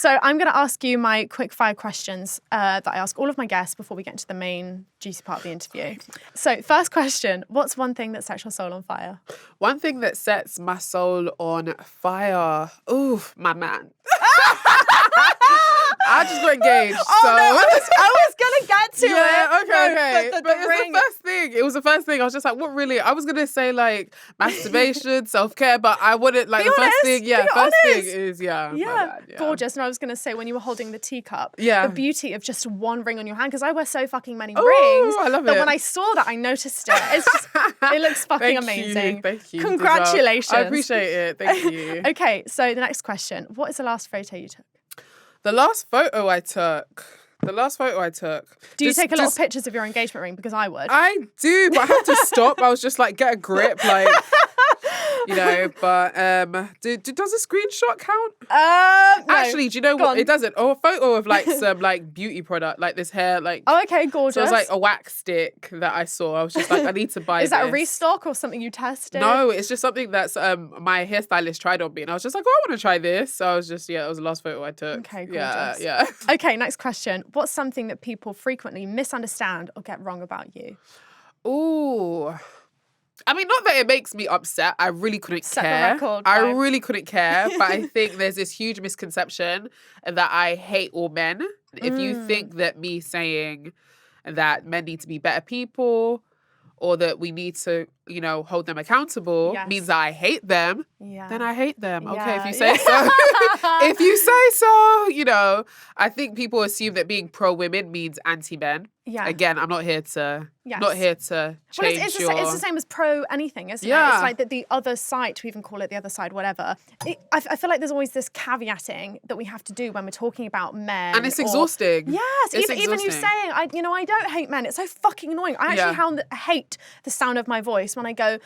So I'm going to ask you my quick fire questions that I ask all of my guests before we get into the main juicy part of the interview. So first question, what's one thing that sets your soul on fire? One thing that sets my soul on fire. Ooh, my man. I just got engaged. Oh, so. no, I was going to get to it. Okay. No, but it's the first thing. It was the first thing. I was just like, what really? I was going to say like masturbation, self-care, but I wouldn't like the first thing. Yeah, first thing is, my bad, gorgeous. And I was going to say when you were holding the teacup, the beauty of just one ring on your hand, because I wear so fucking many rings. I love but it. when I saw that, I noticed it. It's just, it looks fucking amazing. Thank you. Congratulations. I appreciate it. Thank you. Okay, so the next question. What is the last photo you took? The last photo I took. Do you take a lot of pictures of your engagement ring? Because I would. I do, but I had to stop. I was just like, get a grip, like, but does a screenshot count? No. Actually, do you know what? It doesn't. Or a photo of like some like beauty product, like this hair, like. Oh, okay, gorgeous. So it was like a wax stick that I saw. I was just like, I need to buy this. Is that a restock or something you tested? No, it's just something that's my hairstylist tried on me, and I was just like, oh, I want to try this. So I was just, it was the last photo I took. Okay, gorgeous. Yeah. Okay, next question. What's something that people frequently misunderstand or get wrong about you? Ooh. I mean, not that it makes me upset. I really couldn't care. I really couldn't care. But I think there's this huge misconception that I hate all men. If you think that me saying that men need to be better people or that we need to, hold them accountable means that I hate them, then I hate them. Okay, if you say so. If you say so, I think people assume that being pro-women means anti-men. Yeah. Again, I'm not here to change it's the same as pro anything, isn't it? It's like that the other side, we even call it the other side, whatever. I feel like there's always this caveating that we have to do when we're talking about men. And it's exhausting. Yes, even you saying, I don't hate men. It's so fucking annoying. I actually hate the sound of my voice when I go,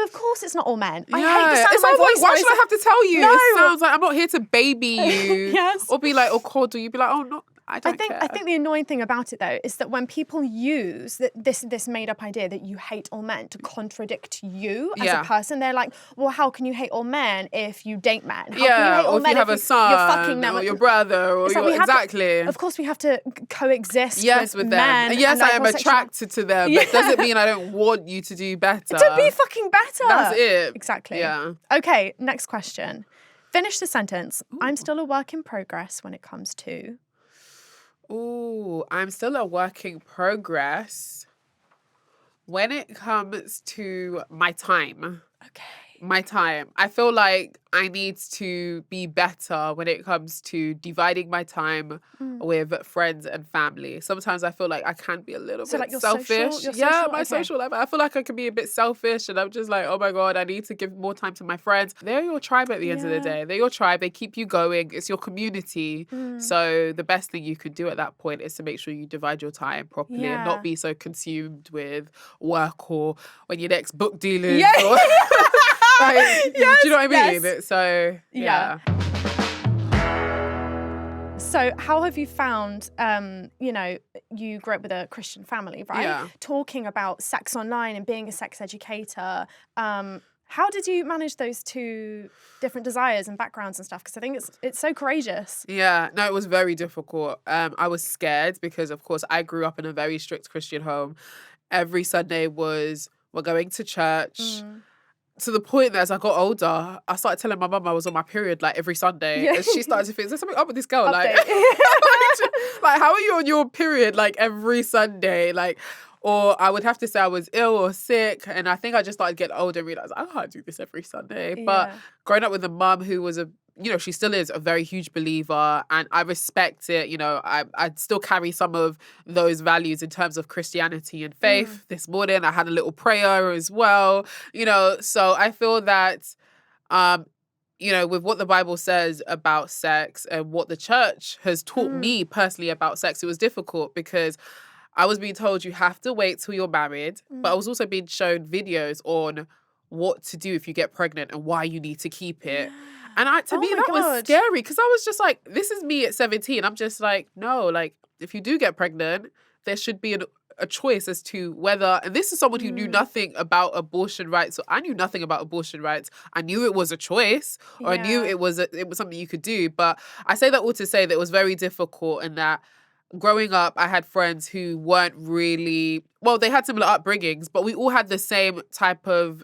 of course it's not all men. I hate the sound of my voice. Why should I have to tell you? No. It sounds like I'm not here to baby you. Yes. Or be like, or coddle you. Be like, oh, no. I think the annoying thing about it though is that when people use this made up idea that you hate all men to contradict you as a person, they're like, well, how can you hate all men if you date men? How can you hate all or if men you have a son, you're fucking them, or your brother, or exactly. Of course, we have to coexist with them. Men. And yes, I am attracted to them, but doesn't mean I don't want you to do better. To be fucking better. That's it. Exactly. Yeah. Okay, next question. Finish the sentence. Ooh. I'm still a work in progress when it comes to... Ooh, I'm still a work in progress when it comes to my time. Okay. My time. I feel like I need to be better when it comes to dividing my time with friends and family. Sometimes I feel like I can be a little bit selfish. Social life. I feel like I can be a bit selfish and I'm just like, oh my God, I need to give more time to my friends. They're your tribe at the end of the day. They're your tribe. They keep you going. It's your community. So the best thing you could do at that point is to make sure you divide your time properly and not be so consumed with work or when your next book deal is. Or... do you know what I mean? Yes. So, yeah. So how have you found, you grew up with a Christian family, right? Yeah. Talking about sex online and being a sex educator. How did you manage those two different desires and backgrounds and stuff? Because I think it's so courageous. Yeah, no, it was very difficult. I was scared because, of course, I grew up in a very strict Christian home. Every Sunday we're going to church. To the point that as I got older, I started telling my mum I was on my period like every Sunday. And she started to think, is there something up with this girl? Like, how are you on your period like every Sunday? Like, or I would have to say I was ill or sick. And I think I just started getting older and realised I can't do this every Sunday. Yeah. But growing up with a mum who was she still is a very huge believer and I respect it. I still carry some of those values in terms of Christianity and faith. This morning I had a little prayer as well, so I feel that, with what the Bible says about sex and what the church has taught me personally about sex, it was difficult because I was being told you have to wait till you're married, but I was also being shown videos on what to do if you get pregnant and why you need to keep it. Yeah. And to me, that was scary because I was just like, this is me at 17. I'm just like, no, like if you do get pregnant, there should be a choice as to whether, and this is someone who knew nothing about abortion rights. So I knew nothing about abortion rights. I knew it was a choice, or I knew it was something you could do. But I say that all to say that it was very difficult, and that growing up, I had friends who weren't really, well, they had similar upbringings, but we all had the same type of,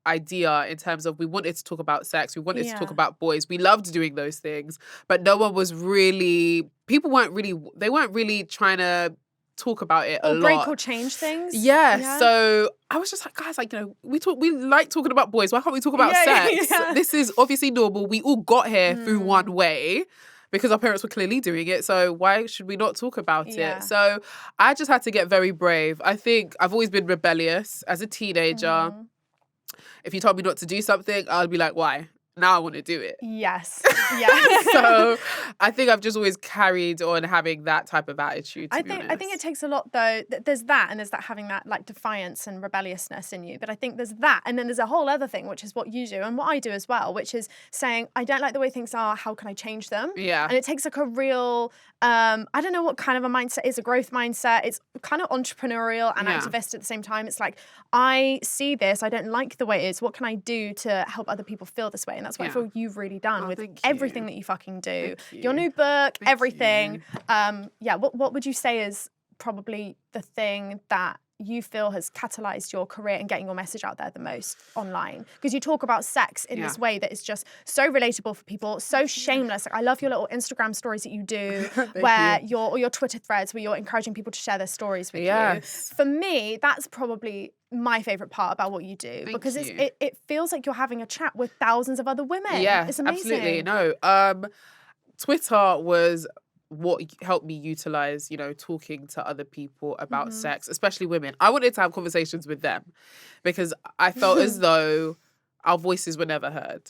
idea in terms of we wanted to talk about sex. We wanted to talk about boys. We loved doing those things, but no one was really, they weren't really trying to talk about it a lot. Or break or change things. Yeah. So I was just like, guys, we like talking about boys. Why can't we talk about sex? Yeah. This is obviously normal. We all got here through one way, because our parents were clearly doing it. So why should we not talk about it? So I just had to get very brave. I think I've always been rebellious as a teenager. If you told me not to do something, I'd be like, why? Now I want to do it. Yes. So I think I've just always carried on having that type of attitude. I think it takes a lot, though. There's that, and there's that having that like defiance and rebelliousness in you. But I think there's that, and then there's a whole other thing, which is what you do and what I do as well, which is saying, I don't like the way things are. How can I change them? Yeah. And it takes like a real, I don't know what kind of a mindset is, a growth mindset. It's kind of entrepreneurial and activist at the same time. It's like, I see this, I don't like the way it is. What can I do to help other people feel this way? And that's what I feel you've really done with everything that you fucking do. Your new book, everything. What would you say is probably the thing that you feel has catalyzed your career and getting your message out there the most online? Because you talk about sex in this way that is just so relatable for people, so shameless. Like, I love your little Instagram stories that you do where your Twitter threads where you're encouraging people to share their stories with you. For me, that's probably my favorite part about what you do, because it feels like you're having a chat with thousands of other women. Yeah, it's amazing. Absolutely. No, Twitter was what helped me utilize, talking to other people about sex, especially women. I wanted to have conversations with them because I felt as though our voices were never heard.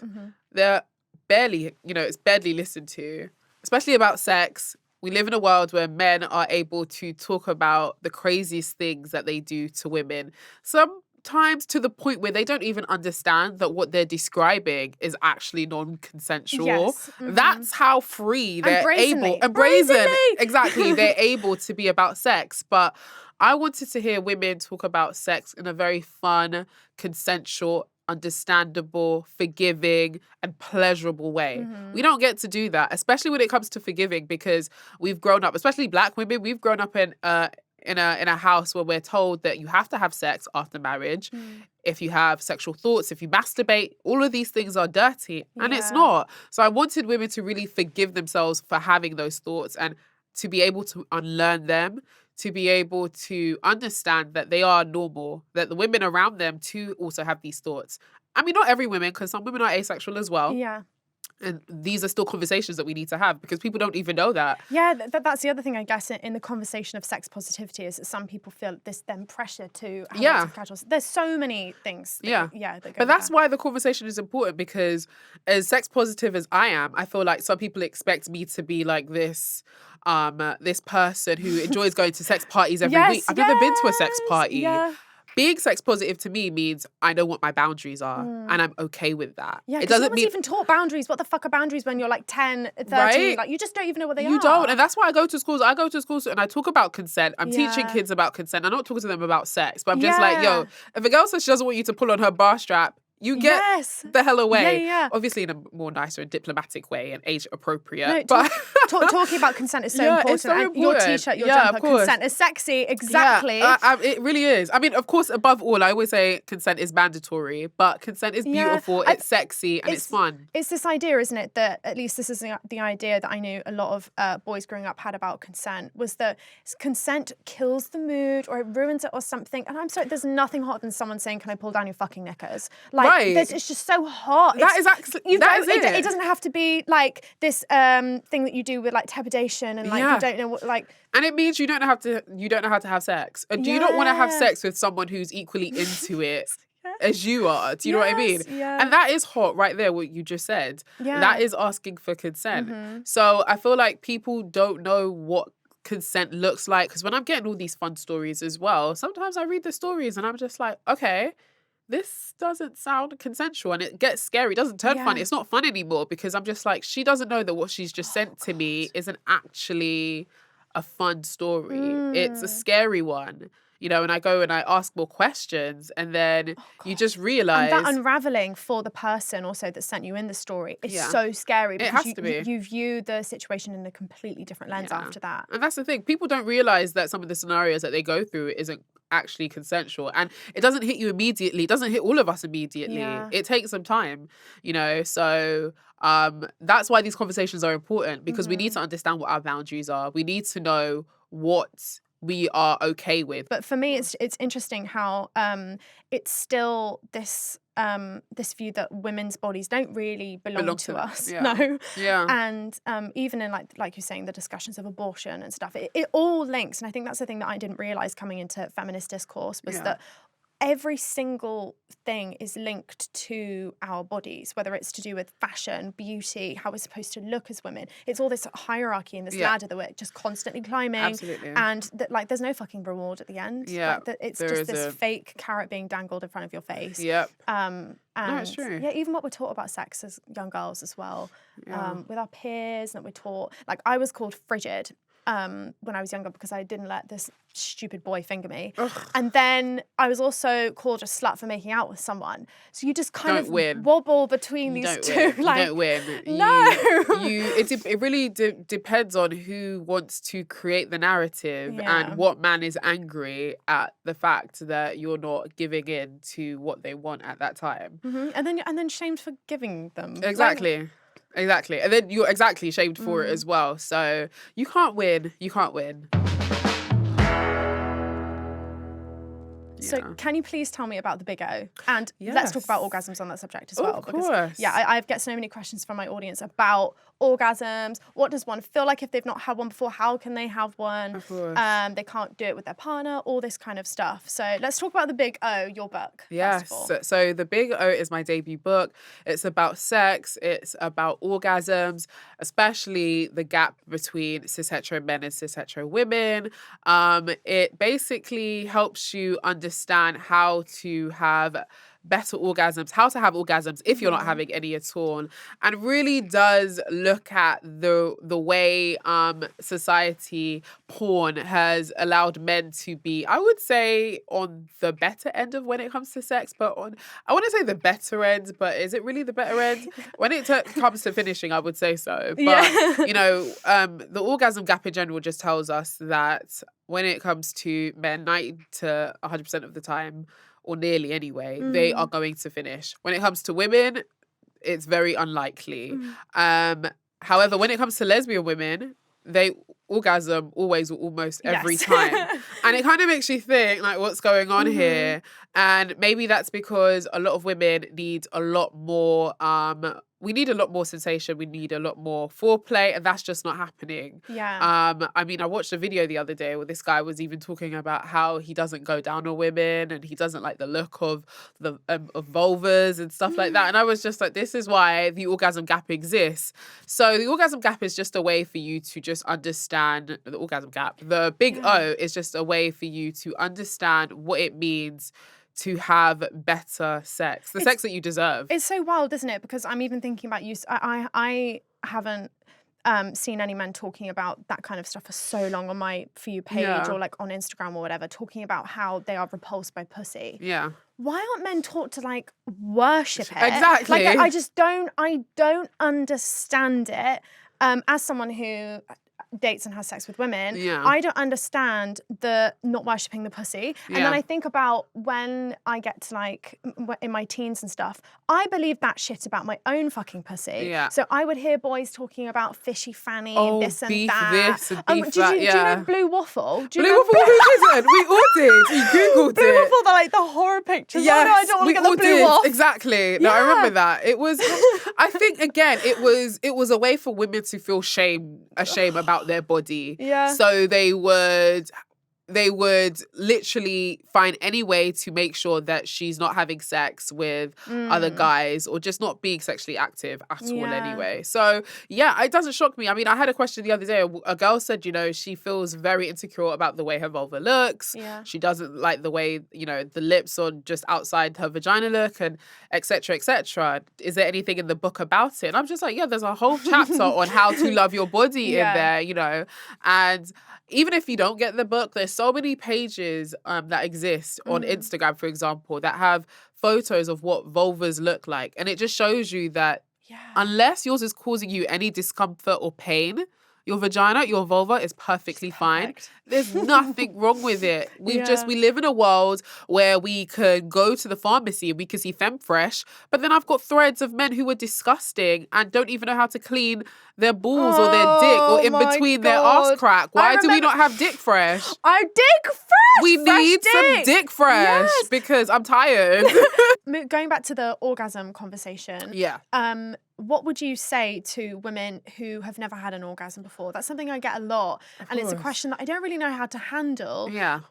They're barely, it's barely listened to, especially about sex. We live in a world where men are able to talk about the craziest things that they do to women. Sometimes to the point where they don't even understand that what they're describing is actually non-consensual. Yes. That's how free they're able. And brazen. Exactly. They're able to be about sex. But I wanted to hear women talk about sex in a very fun, consensual, understandable, forgiving, and pleasurable way. We don't get to do that, especially when it comes to forgiving, because we've grown up, especially Black women, we've grown up in a house where we're told that you have to have sex after marriage. If you have sexual thoughts, if you masturbate, all of these things are dirty, and it's not. So I wanted women to really forgive themselves for having those thoughts and to be able to unlearn them, to be able to understand that they are normal, that the women around them too also have these thoughts. I mean, not every woman, because some women are asexual as well. Yeah. And these are still conversations that we need to have, because people don't even know that. Yeah, that's the other thing, I guess, in the conversation of sex positivity, is that some people feel this then pressure to have casual. There's so many things. But that's why the conversation is important, because as sex positive as I am, I feel like some people expect me to be like this person who enjoys going to sex parties every week. I've never been to a sex party. Yeah. Being sex positive to me means I know what my boundaries are and I'm okay with that. Yeah, it doesn't mean even taught boundaries. What the fuck are boundaries when you're like 10, 13? Right? Like, you just don't even know what they are. You don't. And that's why I go to schools. I go to schools and I talk about consent. I'm teaching kids about consent. I'm not talking to them about sex, but I'm just like, yo, if a girl says she doesn't want you to pull on her bra strap, you get the hell away. Obviously in a more nicer and diplomatic way and age appropriate. No, talking about consent is so important. It's so important. Your t-shirt, your jumper, consent is sexy. Exactly. Yeah, it really is. I mean, of course, above all, I always say consent is mandatory, but consent is beautiful, it's sexy, and it's fun. It's this idea, isn't it, that at least this is the idea that I knew a lot of boys growing up had about consent, was that consent kills the mood or it ruins it or something. And I'm sorry, there's nothing hotter than someone saying, can I pull down your fucking knickers? Like, it's just so hot. That is it. It doesn't have to be like this thing that you do with like trepidation and like you don't know what like. And it means you don't know how to have sex, and you don't want to have sex with someone who's equally into it as you are. Do you know what I mean? Yeah. And that is hot right there. What you just said. Yeah. That is asking for consent. Mm-hmm. So I feel like people don't know what consent looks like, because when I'm getting all these fun stories as well, sometimes I read the stories and I'm just like, okay, this doesn't sound consensual, and it gets scary. It doesn't turn fun. It's not fun anymore, because I'm just like, she doesn't know that what she's just sent to me isn't actually a fun story. It's a scary one. and I go and I ask more questions, and then you just realize. And that unraveling for the person also that sent you in the story is so scary, because it has to be. You view the situation in a completely different lens after that. And that's the thing. People don't realize that some of the scenarios that they go through isn't actually consensual, and it doesn't hit you immediately. It doesn't hit all of us immediately. It takes some time, so that's why these conversations are important, because we need to understand what our boundaries are. We need to know what we are okay with. But for me, it's interesting how it's still this view that women's bodies don't really belong to us. No. Yeah. And even in like you're saying, the discussions of abortion and stuff, it all links. And I think that's the thing that I didn't realize coming into feminist discourse was that every single thing is linked to our bodies, whether it's to do with fashion, beauty, how we're supposed to look as women. It's all this hierarchy and this ladder that we're just constantly climbing. Absolutely. And there's no fucking reward at the end. Yeah. It's just this fake carrot being dangled in front of your face. Yep. And no, it's true. Yeah, even what we're taught about sex as young girls as well, with our peers, and we're taught, like, I was called frigid when I was younger because I didn't let this stupid boy finger me. Ugh. And then I was also called a slut for making out with someone. So you just kind of wobble between these two. Like, you don't win. No. It really depends on who wants to create the narrative and what man is angry at the fact that you're not giving in to what they want at that time. Mm-hmm. And then shamed for giving them. Exactly. Exactly. And then you're exactly shamed for it as well. So you can't win. You can't win. So can you please tell me about the big O? And let's talk about orgasms on that subject as well. Of course. Because, I get so many questions from my audience about orgasms. What does one feel like if they've not had one before? How can they have one? Of course. They can't do it with their partner, all this kind of stuff. So let's talk about the big O, your book. Yes. So the big O is my debut book. It's about sex. It's about orgasms, especially the gap between cis-hetero men and cis-hetero women. It basically helps you understand how to have better orgasms, how to have orgasms if you're not having any at all, and really does look at the way society, porn has allowed men to be, I would say, on the better end of when it comes to sex, but I want to say the better end, but is it really the better end? When it comes to finishing, I would say so. But, the orgasm gap in general just tells us that when it comes to men, 90 to 100% of the time, or nearly anyway, they are going to finish. When it comes to women, it's very unlikely. However, when it comes to lesbian women, they orgasm always or almost every time. And it kind of makes you think, like, what's going on here? And maybe that's because a lot of women need a lot more, we need a lot more sensation. We need a lot more foreplay, and that's just not happening. Yeah. I mean, I watched a video the other day where this guy was even talking about how he doesn't go down on women and he doesn't like the look of the of vulvas and stuff like that. And I was just like, this is why the orgasm gap exists. So the orgasm gap is just a way for you to just understand the orgasm gap. The big O is just a way for you to understand what it means to have better sex, sex that you deserve. It's so wild, isn't it? Because I'm even thinking about you. I haven't seen any men talking about that kind of stuff for so long on my For You page or like on Instagram or whatever, talking about how they are repulsed by pussy. Yeah. Why aren't men taught to like worship it? Exactly. Like I don't understand it. As someone who dates and has sex with women, I don't understand the not worshipping the pussy. And then I think about when I get to like in my teens and stuff, I believe that shit about my own fucking pussy. Yeah. So I would hear boys talking about fishy fanny, this and beef that. This and beef that. Do you know Blue Waffle? Blue Waffle, who didn't? We all did. We Googled Blue it. Waffle, like the horror pictures. Yes, Oh, no, I don't want to get the blue waffle. Exactly. No, I remember that. It was, I think, again, it was a way for women to feel ashamed about their body. Yeah. So they would literally find any way to make sure that she's not having sex with other guys or just not being sexually active at all anyway. So, it doesn't shock me. I mean, I had a question the other day. A girl said, she feels very insecure about the way her vulva looks. Yeah. She doesn't like the way, the lips on just outside her vagina look and et cetera, et cetera. Is there anything in the book about it? And I'm just like, there's a whole chapter on how to love your body in there, and even if you don't get the book, there's so many pages that exist on Instagram, for example, that have photos of what vulvas look like. And it just shows you that unless yours is causing you any discomfort or pain, your vagina, your vulva is perfectly fine. There's nothing wrong with it. We live in a world where we could go to the pharmacy and we could see Femme Fresh, but then I've got threads of men who are disgusting and don't even know how to clean their balls or their dick or in between their arse crack. Why do we not have Dick Fresh? Our Dick Fresh! We need some Dick Fresh because I'm tired. Going back to the orgasm conversation. Yeah. What would you say to women who have never had an orgasm before? That's something I get a lot. And it's a question that I don't really know how to handle. Yeah.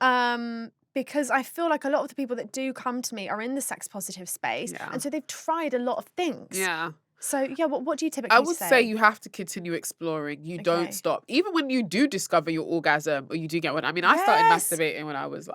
Because I feel like a lot of the people that do come to me are in the sex positive space. Yeah. And so they've tried a lot of things. Yeah. So, yeah, what do you typically say? I would say you have to continue exploring. You don't stop. Even when you do discover your orgasm or you do get one. I mean, I started masturbating when I was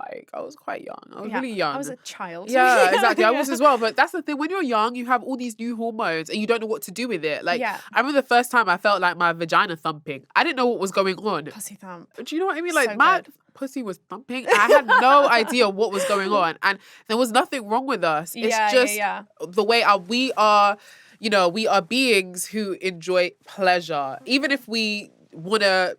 quite young. I was really young. I was a child. Yeah, exactly. I was as well. But that's the thing. When you're young, you have all these new hormones and you don't know what to do with it. Like, I remember the first time I felt like my vagina thumping. I didn't know what was going on. Pussy thump. Do you know what I mean? Like, my pussy was thumping. I had no idea what was going on. And there was nothing wrong with us. It's just the way we are... You know, we are beings who enjoy pleasure. Even if we want to,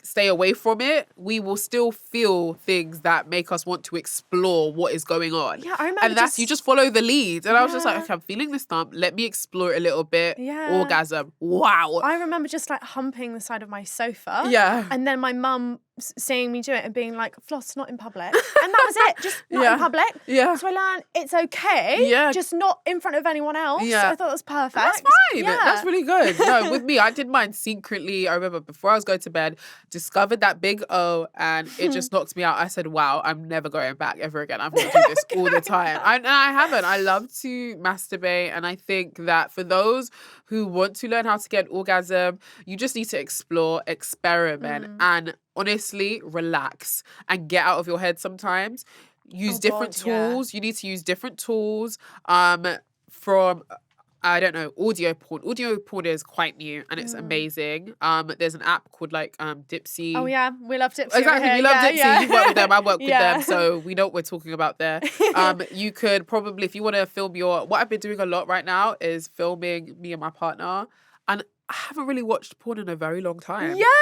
stay away from it, we will still feel things that make us want to explore what is going on. Yeah, I remember. And you just follow the lead. And I was just like, okay, I'm feeling this thump. Let me explore it a little bit. Yeah. Orgasm. Wow. I remember just like humping the side of my sofa. Yeah. And then my mum seeing me do it and being like, Floss, not in public. And that was it. Just not in public. Yeah. So I learned it's okay. Yeah. Just not in front of anyone else. Yeah. So I thought that was perfect. That's fine. Yeah. That's really good. No, with me, I did mine secretly. I remember before I was going to bed, discovered that big O and it just knocked me out. I said, wow, I'm never going back ever again. I'm going to do this all the time. And I haven't. I love to masturbate. And I think that for those who want to learn how to get orgasm, you just need to explore, experiment, and honestly, relax and get out of your head sometimes. Use different tools. You need to use different tools from... I don't know, audio porn. Audio porn is quite new and it's amazing. There's an app called Dipsy. Oh yeah, we love Dipsy. Exactly, we love Dipsy. Yeah. You work with them, I work with them, so we know what we're talking about there. You could probably, if you want to film what I've been doing a lot right now is filming me and my partner. And I haven't really watched porn in a very long time. Yes!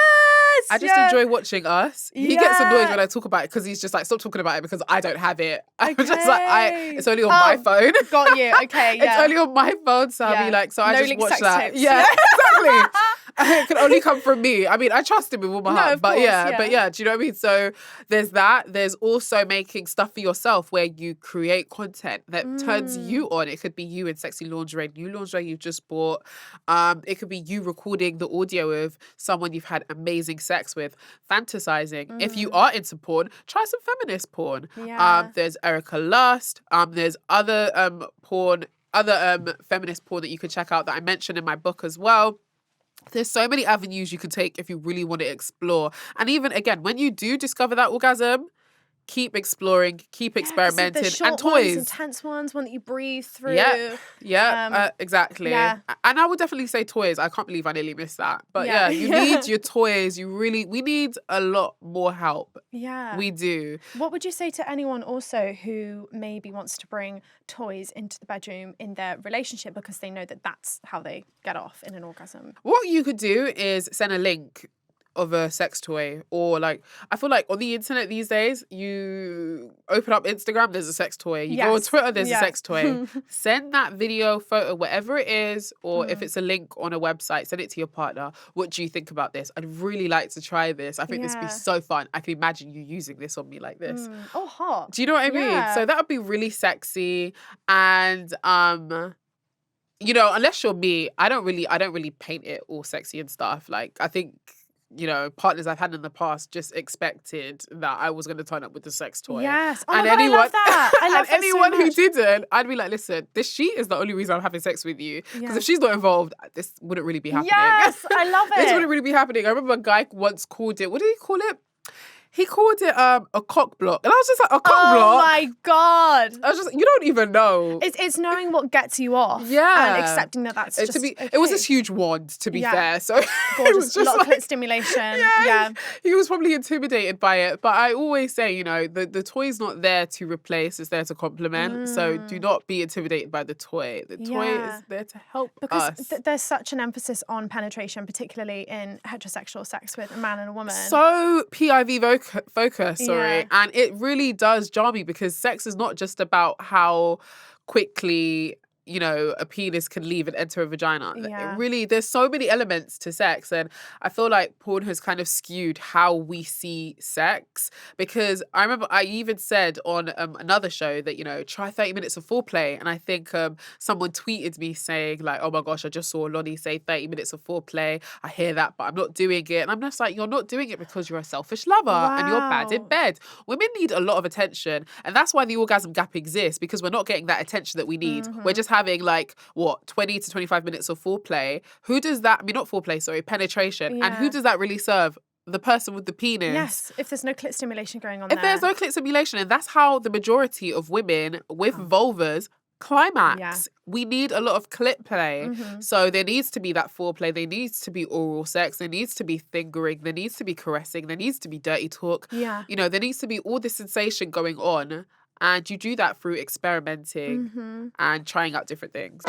I just enjoy watching us. He gets annoyed when I talk about it because he's just like, stop talking about it because I don't have it. I'm just like, it's only on my phone. Got you. Okay, yeah. It's only on my phone, so I'll be like, so I just watch that. Tips. Yeah, exactly. It can only come from me. I mean, I trust him with all my heart. But yeah, do you know what I mean? So there's that. There's also making stuff for yourself where you create content that turns you on. It could be you in sexy lingerie, new lingerie you've just bought. It could be you recording the audio of someone you've had amazing sex with, fantasizing. If you are into porn, try some feminist porn. Yeah. There's Erica Lust. There's other feminist porn that you can check out that I mentioned in my book as well. There's so many avenues you can take if you really want to explore. And even, again, when you do discover that orgasm, keep exploring, keep experimenting. The short and toys. Ones, intense ones, one that you breathe through. Yeah, exactly. Yeah. And I would definitely say toys. I can't believe I nearly missed that. But you need your toys. We need a lot more help. Yeah. We do. What would you say to anyone also who maybe wants to bring toys into the bedroom in their relationship because they know that that's how they get off in an orgasm? What you could do is send a link of a sex toy, or I feel like on the internet these days, you open up Instagram, there's a sex toy. You go on Twitter, there's a sex toy. Send that video, photo, whatever it is, or if it's a link on a website, send it to your partner. What do you think about this? I'd really like to try this. I think this would be so fun. I can imagine you using this on me like this. Oh, hot. Do you know what I mean? So that would be really sexy. And unless you're me, I don't really paint it all sexy and stuff. I think partners I've had in the past just expected that I was going to turn up with the sex toy. Yes. Oh my God, I love that. I love that anyone so who much. didn't, I'd be like, listen, this sheet is the only reason I'm having sex with you. Because if she's not involved, this wouldn't really be happening. Yes, I love it. This wouldn't really be happening. I remember a guy once called it, what did he call it? He called it a cock block. And I was just like, a cock block? Oh my God. I was just, you don't even know. It's knowing what gets you off. Yeah. And accepting that that's just okay. It was this huge wand, to be fair. So gorgeous. It was just a lot of clit stimulation. Yeah. He was probably intimidated by it. But I always say, you know, the toy's not there to replace, it's there to complement. So do not be intimidated by the toy. The toy is there to help us. Because there's such an emphasis on penetration, particularly in heterosexual sex with a man and a woman. So PIV focus, sorry. And it really does jar me because sex is not just about how quickly, you know, a penis can leave and enter a vagina. It really, there's so many elements to sex. And I feel like porn has kind of skewed how we see sex. Because I remember I even said on another show that, you know, try 30 minutes of foreplay. And I think someone tweeted me saying like, oh my gosh, I just saw Oloni say 30 minutes of foreplay. I hear that, but I'm not doing it. And I'm just like, you're not doing it because you're a selfish lover and you're bad in bed. Women need a lot of attention. And that's why the orgasm gap exists, because we're not getting that attention that we need. We're just having like, what, 20 to 25 minutes of foreplay. Who does that, I mean, not foreplay, sorry, penetration. And who does that really serve? The person with the penis. Yes, if there's no clit stimulation going on If there's no clit stimulation, and that's how the majority of women with vulvas climax. We need a lot of clit play. So there needs to be that foreplay. There needs to be oral sex. There needs to be fingering. There needs to be caressing. There needs to be dirty talk. You know, there needs to be all this sensation going on. And you do that through experimenting and trying out different things.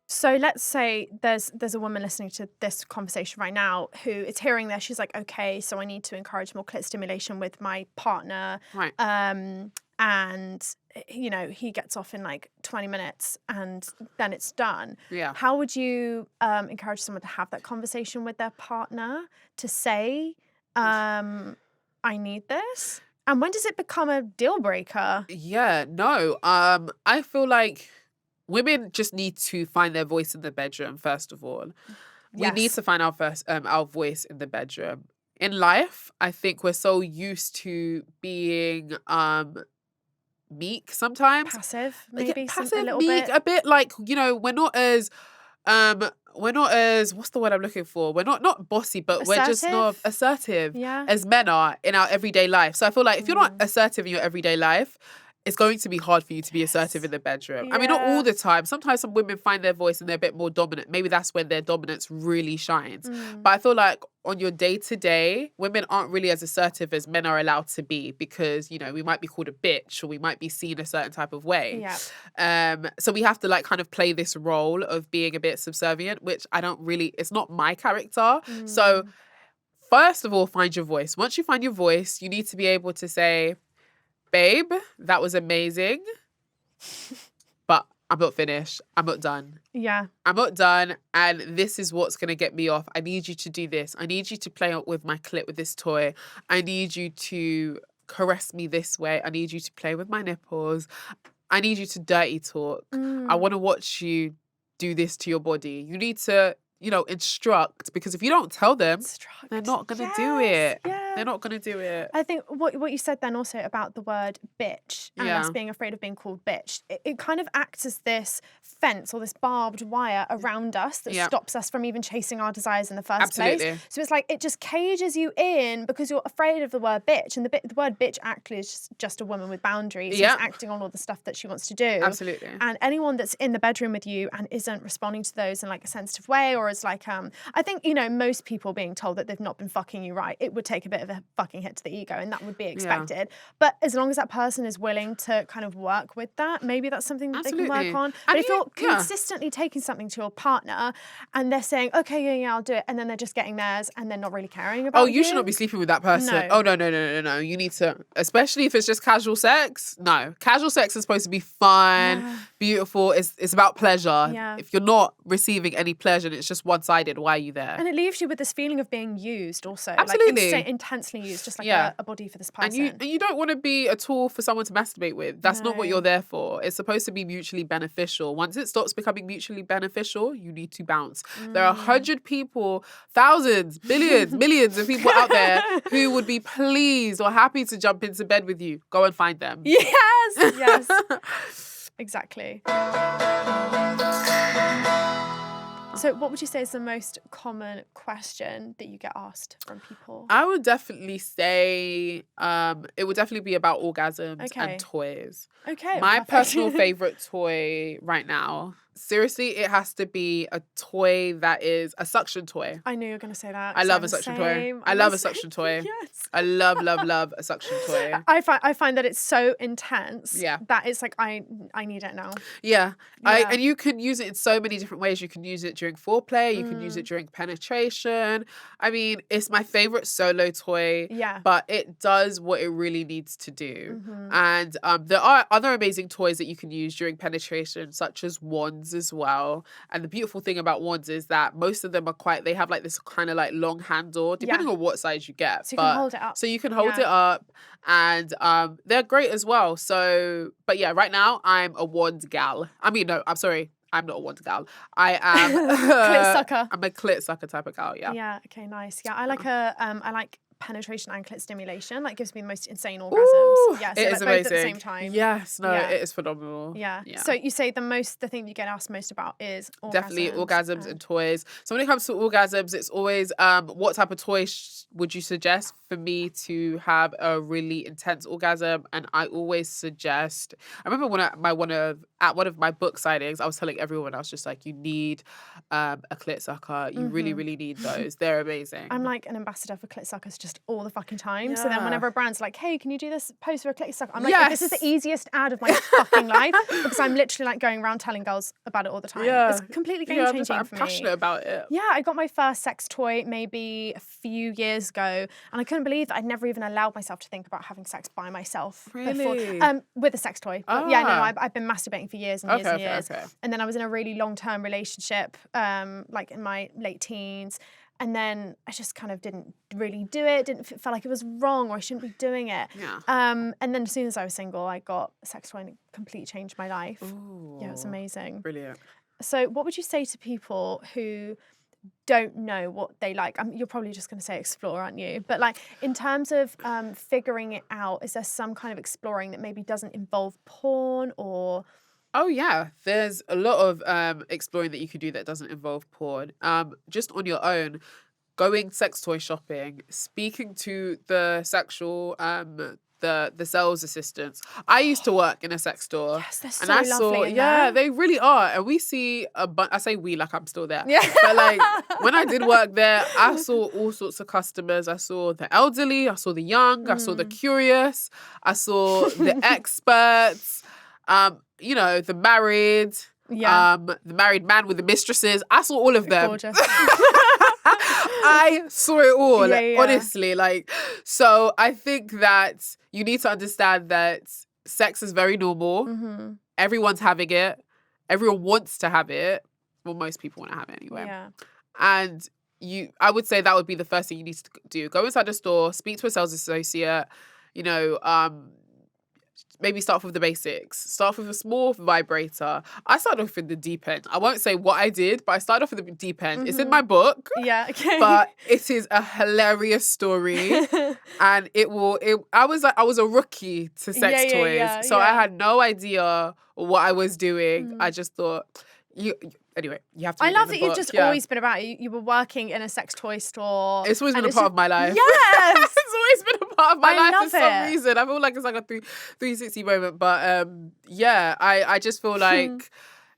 So let's say there's a woman listening to this conversation right now who is hearing this. She's like, okay, so I need to encourage more clit stimulation with my partner. Right. And, you know, he gets off in like 20 minutes and then it's done. Yeah. How would you encourage someone to have that conversation with their partner to say, I need this? And when does it become a deal breaker? Yeah, no. I feel like women just need to find their voice in the bedroom, first of all. We need to find our voice in the bedroom. In life, I think we're so used to being meek sometimes. Passive, maybe. Passive, a little meek, bit. a bit like, you know, we're not as what's the word I'm looking for? We're not bossy, but we're just not assertive as men are in our everyday life. So I feel like if you're not assertive in your everyday life, it's going to be hard for you to be assertive in the bedroom. I mean, not all the time. Sometimes some women find their voice and they're a bit more dominant. Maybe that's when their dominance really shines. But I feel like on your day-to-day, women aren't really as assertive as men are allowed to be because, you know, we might be called a bitch or we might be seen a certain type of way. So we have to like kind of play this role of being a bit subservient, which it's not my character. So first of all, find your voice. Once you find your voice, you need to be able to say, babe, that was amazing, but I'm not finished. I'm not done. I'm not done, and this is what's going to get me off. I need you to do this. I need you to play with my clit with this toy. I need you to caress me this way. I need you to play with my nipples. I need you to dirty talk. I want to watch you do this to your body. You need to, you know, instruct, because if you don't tell them, they're not going to do it. They're not going to do it. I think what you said then also about the word bitch and us being afraid of being called bitch, it kind of acts as this fence or this barbed wire around us that stops us from even chasing our desires in the first place. So it's like it just cages you in because you're afraid of the word bitch. And the word bitch actually is just a woman with boundaries who's acting on all the stuff that she wants to do. And anyone that's in the bedroom with you and isn't responding to those in like a sensitive way, or is like, I think, you know, most people being told that they've not been fucking you right, it would take a bit of a fucking hit to the ego, and that would be expected. But as long as that person is willing to kind of work with that, maybe that's something that they can work on. But if you're consistently taking something to your partner and they're saying, okay, yeah, I'll do it, and then they're just getting theirs and they're not really caring about you should not be sleeping with that person. No. Oh, no. You need to, especially if it's just casual sex. No. Casual sex is supposed to be fun, beautiful. It's about pleasure. If you're not receiving any pleasure and it's just one-sided, why are you there? And it leaves you with this feeling of being used also. Absolutely. Like intensely used, just like a body for this person. And you don't want to be a tool for someone to masturbate with. That's not what you're there for. It's supposed to be mutually beneficial. Once it stops becoming mutually beneficial, you need to bounce. There are 100 people, thousands, billions, millions of people out there who would be pleased or happy to jump into bed with you. Go and find them. Yes. Exactly. So what would you say is the most common question that you get asked from people? I would definitely say it would definitely be about orgasms and toys. Okay. My personal favorite toy right now, seriously, it has to be a toy that is a suction toy. I knew you were going to say that. I love a suction toy. I love a suction toy. Yes. I love a suction toy. I find that it's so intense. Yeah. That it's like I need it now. Yeah. And you can use it in so many different ways. You can use it during foreplay. You can use it during penetration. I mean, it's my favorite solo toy. Yeah. But it does what it really needs to do. And there are other amazing toys that you can use during penetration, such as wands as well. And the beautiful thing about wands is that most of them they have like this kind of like long handle, depending on what size you get. So you can hold it up. So you can hold it up, and they're great as well. So, but yeah, right now I'm a wand gal. I mean, no, I'm sorry. I'm not a wand gal. I am clit sucker. I'm a clit sucker type of gal. Yeah. Yeah. Okay. Nice. Yeah. I like penetration and clit stimulation. Like gives me the most insane orgasms. Ooh, yeah. So it like is both amazing. at the same time. Yes. No. It is phenomenal. Yeah. So you say the thing you get asked most about is orgasms. Definitely orgasms and toys. So when it comes to orgasms, it's always what type of toy would you suggest for me to have a really intense orgasm? And I always suggest. I remember at one of my book signings, I was telling everyone, I was just like, you need a clit sucker. You really, really need those. They're amazing. I'm like an ambassador for clit suckers just all the fucking time. Yeah. So then whenever a brand's like, hey, can you do this post for a clit sucker? I'm like, this is the easiest ad of my fucking life, because I'm literally like going around telling girls about it all the time. Yeah. It's completely game-changing for me. I'm passionate about it. Yeah, I got my first sex toy maybe a few years ago, and I couldn't believe that I'd never even allowed myself to think about having sex by myself before. With a sex toy. But yeah, no, I've been masturbating for years and years and years. Okay. And then I was in a really long-term relationship, like in my late teens. And then I just kind of didn't really do it. Felt like it was wrong, or I shouldn't be doing it. Yeah. And then as soon as I was single, I got a sex toy, and it completely changed my life. Ooh, yeah, it was amazing. Brilliant. So what would you say to people who don't know what they like? You're probably just going to say explore, aren't you? But like in terms of figuring it out, is there some kind of exploring that maybe doesn't involve porn or... Oh yeah, there's a lot of exploring that you could do that doesn't involve porn. Just on your own, going sex toy shopping, speaking to the sexual the sales assistants. I used to work in a sex store. Yes, they're so lovely. They really are. And we see I say we like I'm still there. Yeah. But like when I did work there, I saw all sorts of customers. I saw the elderly, I saw the young, I saw the curious, I saw the experts. You know, the married, the married man with the mistresses. I saw all of them. Gorgeous. I saw it all, honestly. Like, so I think that you need to understand that sex is very normal. Mm-hmm. Everyone's having it. Everyone wants to have it. Well, most people want to have it anyway. Yeah. And I would say that would be the first thing you need to do. Go inside the store, speak to a sales associate, you know, maybe start off with the basics. Start off with a small vibrator. I started off in the deep end. I won't say what I did, but I started off with the deep end. Mm-hmm. It's in my book. Yeah, okay. But it is a hilarious story. And I was a rookie to sex toys. So I had no idea what I was doing. I just thought anyway, you have to. I love that you've just always been about it. You were working in a sex toy store. It's always been a part of my life. Yes, it's always been a part of my life for some it. reason. I feel like it's like a 360 moment, but I just feel like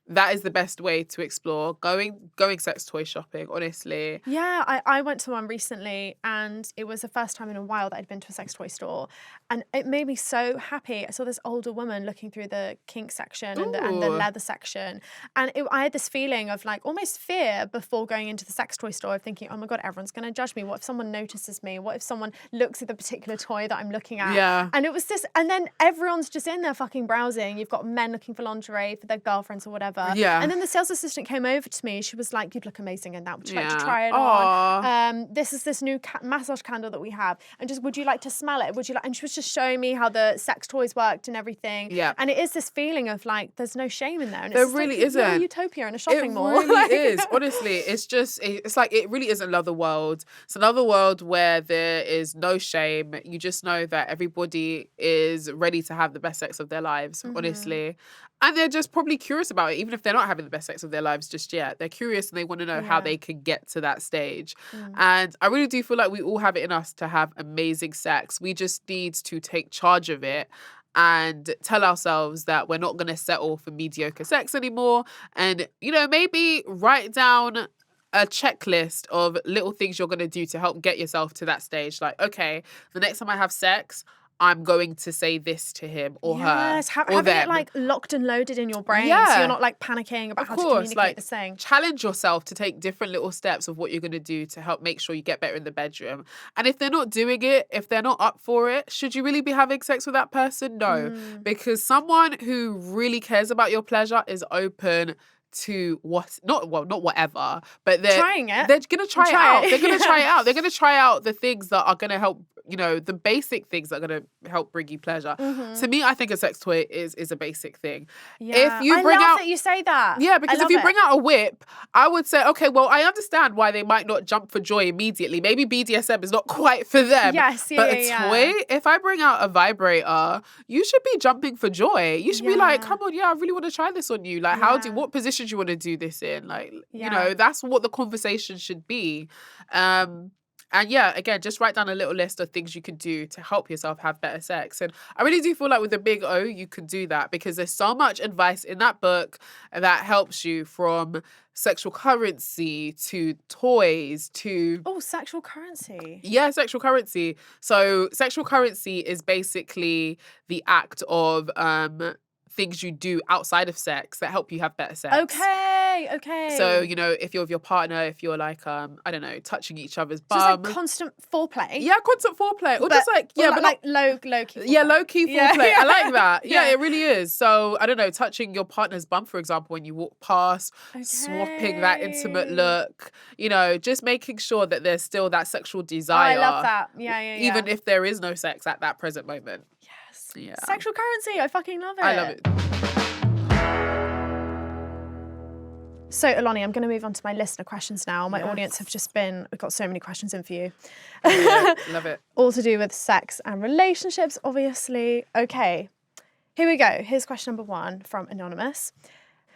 that is the best way to explore going sex toy shopping, honestly. Yeah, I went to one recently, and it was the first time in a while that I'd been to a sex toy store, and it made me so happy. I saw this older woman looking through the kink section and the leather section, and I had this feeling of like almost fear before going into the sex toy store, of thinking, oh my God, everyone's going to judge me. What if someone notices me? What if someone looks at the particular toy that I'm looking at? Yeah. And it was this, and then everyone's just in there fucking browsing. You've got men looking for lingerie for their girlfriends or whatever. Yeah. And then the sales assistant came over to me. She was like, you'd look amazing in that. Would you like to try it on? This is this new massage candle that we have. And just, would you like to smell it? Would you like? And she was just showing me how the sex toys worked and everything. Yeah. And it is this feeling of like, there's no shame in there. And there it's really like, isn't. You're a utopia in a shopping mall. It really is. Honestly, it's like, it really is another world. It's another world where there is no shame. You just know that everybody is ready to have the best sex of their lives, honestly. And they're just probably curious about it, even if they're not having the best sex of their lives just yet. They're curious and they want to know how they can get to that stage. And I really do feel like we all have it in us to have amazing sex. We just need to take charge of it and tell ourselves that we're not going to settle for mediocre sex anymore. And, maybe write down a checklist of little things you're going to do to help get yourself to that stage. Like, okay, the next time I have sex, I'm going to say this to him or her or having them. it like locked and loaded in your brain, Yeah. so you're not like panicking about how to communicate this thing. Challenge yourself to take different little steps of what you're going to do to help make sure you get better in the bedroom. And if they're not doing it, if they're not up for it, should you really be having sex with that person? No, because someone who really cares about your pleasure is open to not whatever, but they're trying it. They're gonna try it out. They're gonna try it out. They're gonna try out the things that are gonna help, the basic things that are gonna help bring you pleasure. To me, I think a sex toy is a basic thing. Yeah. If you I bring love out that you say that. Yeah, because if you bring out a whip, I would say, okay, well, I understand why they might not jump for joy immediately. Maybe BDSM is not quite for them. Yes, but a toy, if I bring out a vibrator, you should be jumping for joy. You should be like, come on, I really want to try this on you. Like, what position do you want to do this in? Like, that's what the conversation should be. And again, just write down a little list of things you can do to help yourself have better sex. And I really do feel like with the big O, you can do that because there's so much advice in that book that helps you, from sexual currency to toys to... Oh, sexual currency. Yeah, sexual currency. So sexual currency is basically the act of... things you do outside of sex that help you have better sex. Okay. So, if you're with your partner, if you're like, I don't know, touching each other's bum. Just like constant foreplay. Yeah, constant foreplay. Or just like, but like low key foreplay. Yeah, low key foreplay. I like that. Yeah, it really is. So, I don't know, touching your partner's bum, for example, when you walk past, swapping that intimate look, just making sure that there's still that sexual desire. I love that. Yeah. Even if there is no sex at that present moment. Yeah. Sexual currency. I fucking love it. I love it. So, Oloni, I'm going to move on to my listener questions now. My audience have we've got so many questions in for you. Love it. All to do with sex and relationships, obviously. Okay, here we go. Here's question number 1 from Anonymous.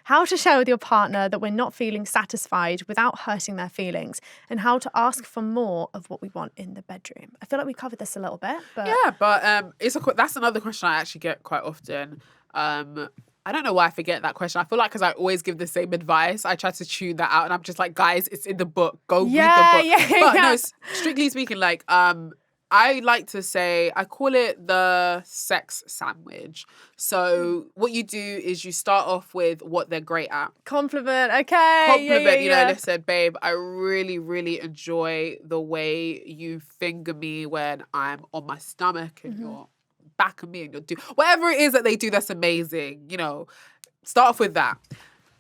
How to share with your partner that we're not feeling satisfied without hurting their feelings, and how to ask for more of what we want in the bedroom. I feel like we covered this a little bit, but... Yeah, but that's another question I actually get quite often. I don't know why I forget that question. I feel like because I always give the same advice, I try to tune that out, and I'm just like, guys, it's in the book. Go read the book. But no, strictly speaking, like, I like to say, I call it the sex sandwich. So what you do is you start off with what they're great at. Compliment, okay. Listen, babe, I really, really enjoy the way you finger me when I'm on my stomach and you're back of me and you'll do whatever it is that they do that's amazing. Start off with that.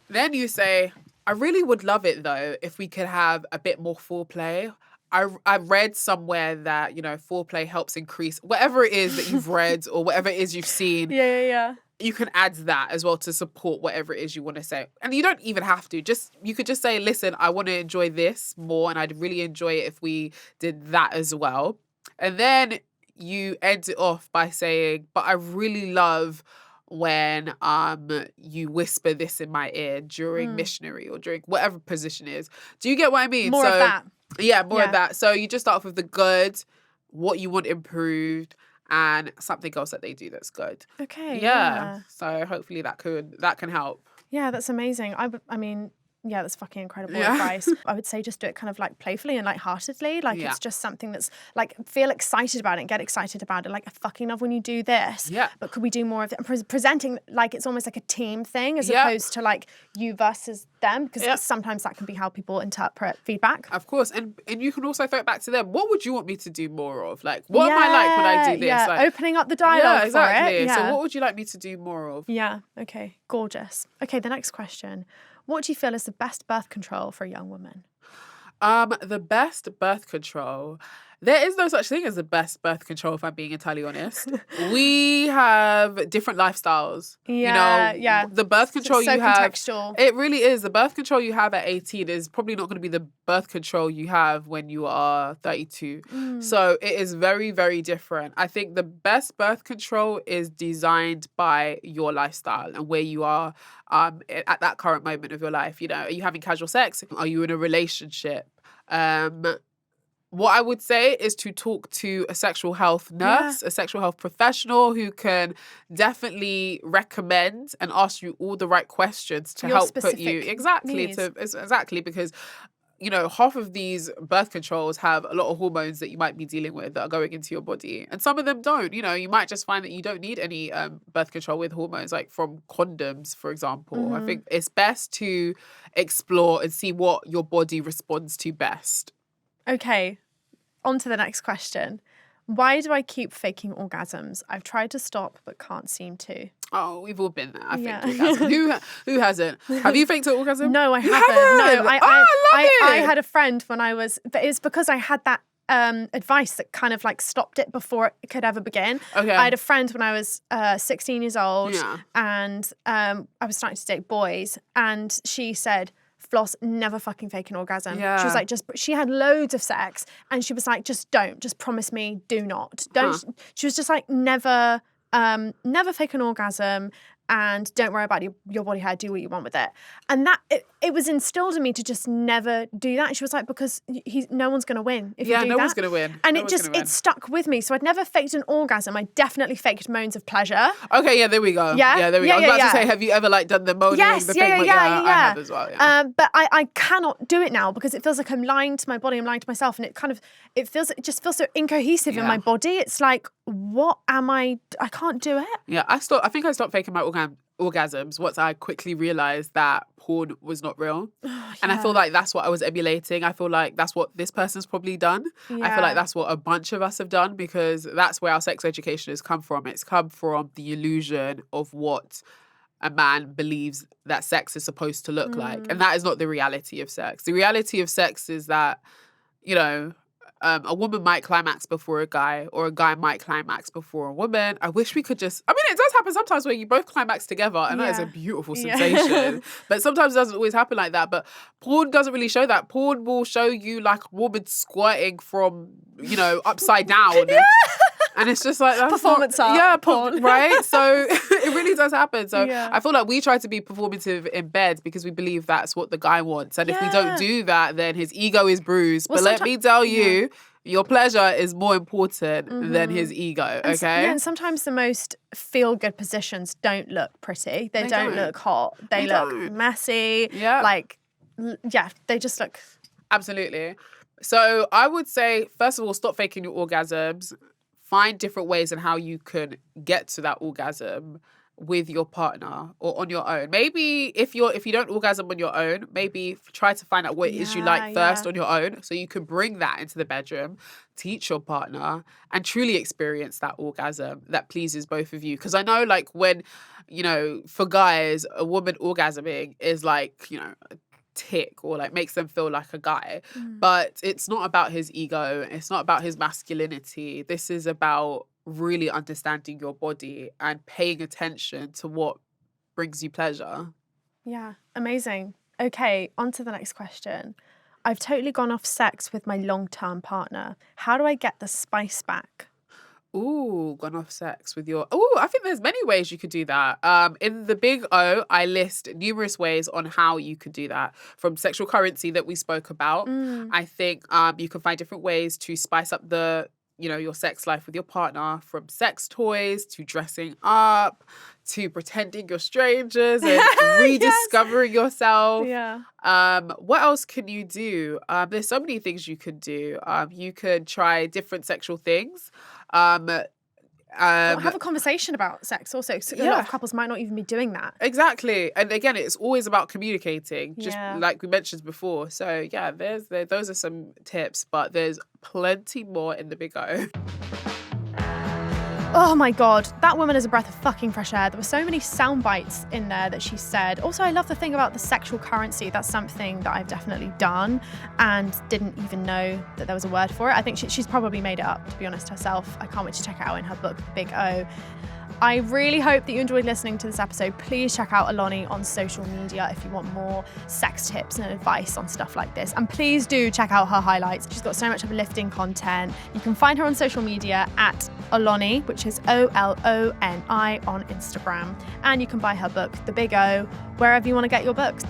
Then you say, I really would love it though if we could have a bit more foreplay. I read somewhere that, foreplay helps increase whatever it is that you've read or whatever it is you've seen. Yeah. You can add that as well to support whatever it is you want to say. And you don't even have to. You could just say, listen, I want to enjoy this more and I'd really enjoy it if we did that as well. And then you end it off by saying, but I really love when you whisper this in my ear during missionary or during whatever position is. Do you get what I mean? More of that. Yeah, more of that. So you just start off with the good, what you want improved, and something else that they do that's good. Okay. Yeah. So hopefully that can help. Yeah, that's amazing. I mean, yeah, that's fucking incredible advice. I would say just do it kind of like playfully and lightheartedly. Like it's just something that's like, feel excited about it and get excited about it. Like, I fucking love when you do this. Yeah. But could we do more of it? And presenting like it's almost like a team thing as opposed to like you versus them, because sometimes that can be how people interpret feedback. Of course. And you can also throw it back to them. What would you want me to do more of? Like, what am I like when I do this? Yeah, like, opening up the dialogue for it. Yeah. So what would you like me to do more of? Yeah. Okay. Gorgeous. Okay, the next question. What do you feel is the best birth control for a young woman? The best birth control There is no such thing as the best birth control, if I'm being entirely honest. We have different lifestyles. The birth control so you have, contextual. it really is. The birth control you have at 18 is probably not going to be the birth control you have when you are 32. So it is very, very different. I think the best birth control is designed by your lifestyle and where you are at that current moment of your life. Are you having casual sex? Are you in a relationship? What I would say is to talk to a sexual health nurse, a sexual health professional who can definitely recommend and ask you all the right questions to help put you exactly because half of these birth controls have a lot of hormones that you might be dealing with that are going into your body, and some of them don't. You might just find that you don't need any birth control with hormones, like from condoms, for example. I think it's best to explore and see what your body responds to best. Okay, on to the next question. Why do I keep faking orgasms? I've tried to stop but can't seem to. Oh, we've all been there. I think who hasn't? Have you faked an orgasm? No, I haven't. No, I had a friend when I was, but it's because I had that advice that kind of like stopped it before it could ever begin. Okay. I had a friend when I was 16 years old, and I was starting to date boys, and she said, Floss, never fucking fake an orgasm. Yeah. She was like, she had loads of sex, and she was like, just promise me, do not. Don't. She was just like, never fake an orgasm, and don't worry about your body hair, do what you want with it. And that, it was instilled in me to just never do that. And she was like, because no one's going to win if you do that. Yeah, no one's going to win. And it stuck with me. So I'd never faked an orgasm. I definitely faked moans of pleasure. Okay, yeah, there we go. Yeah, there we go. I was about to say, have you ever done the moaning? Yes, the fake yeah. I have as well, yeah. But I cannot do it now because it feels like I'm lying to my body, I'm lying to myself. And it just feels so incohesive in my body. It's like, what am I can't do it. Yeah, I think I stopped faking my orgasms once I quickly realised that porn was not real. And I feel like that's what I was emulating. I feel like that's what this person's probably done. I feel like that's what a bunch of us have done, because that's where our sex education has come from. It's come from the illusion of what a man believes that sex is supposed to look like. And that is not the reality of sex. The reality of sex is that, a woman might climax before a guy, or a guy might climax before a woman. I wish we could it does happen sometimes where you both climax together, and that is a beautiful sensation. But sometimes it doesn't always happen like that. But porn doesn't really show that. Porn will show you like a woman squirting from, upside down. And it's just like, that's performance art, porn. Right? So it really does happen. So I feel like we try to be performative in bed because we believe that's what the guy wants. And if we don't do that, then his ego is bruised. But let me tell you, your pleasure is more important than his ego, okay? And sometimes the most feel-good positions don't look pretty. They don't look hot. They look messy. Yeah. They just look... Absolutely. So I would say, first of all, stop faking your orgasms. Find different ways on how you can get to that orgasm with your partner or on your own. Maybe if you don't orgasm on your own, maybe try to find out what it is you like first on your own, so you can bring that into the bedroom, teach your partner, and truly experience that orgasm that pleases both of you. Because I know, like, when, for guys, a woman orgasming is like, tick, or like makes them feel like a guy. But it's not about his ego, it's not about his masculinity. This is about really understanding your body and paying attention to what brings you pleasure. Yeah, amazing. Okay, on to the next question. I've totally gone off sex with my long-term partner. How do I get the spice back? Ooh, gone off sex with your... Ooh, I think there's many ways you could do that. In the Big O, I list numerous ways on how you could do that. From sexual currency that we spoke about, I think you can find different ways to spice up your sex life with your partner, from sex toys to dressing up to pretending you're strangers and rediscovering yourself. Yeah. What else can you do? There's so many things you could do. You could try different sexual things. Have a conversation about sex also. A lot of couples might not even be doing that. Exactly. And again, it's always about communicating, just like we mentioned before. So yeah, those are some tips, but there's plenty more in the Big O. Oh my God, that woman is a breath of fucking fresh air. There were so many sound bites in there that she said. Also, I love the thing about the sexual currency. That's something that I've definitely done and didn't even know that there was a word for it. I think she's probably made it up, to be honest, herself. I can't wait to check it out in her book, Big O. I really hope that you enjoyed listening to this episode. Please check out Oloni on social media if you want more sex tips and advice on stuff like this. And please do check out her highlights. She's got so much uplifting content. You can find her on social media at Oloni, which is Oloni on Instagram. And you can buy her book, The Big O, wherever you want to get your books.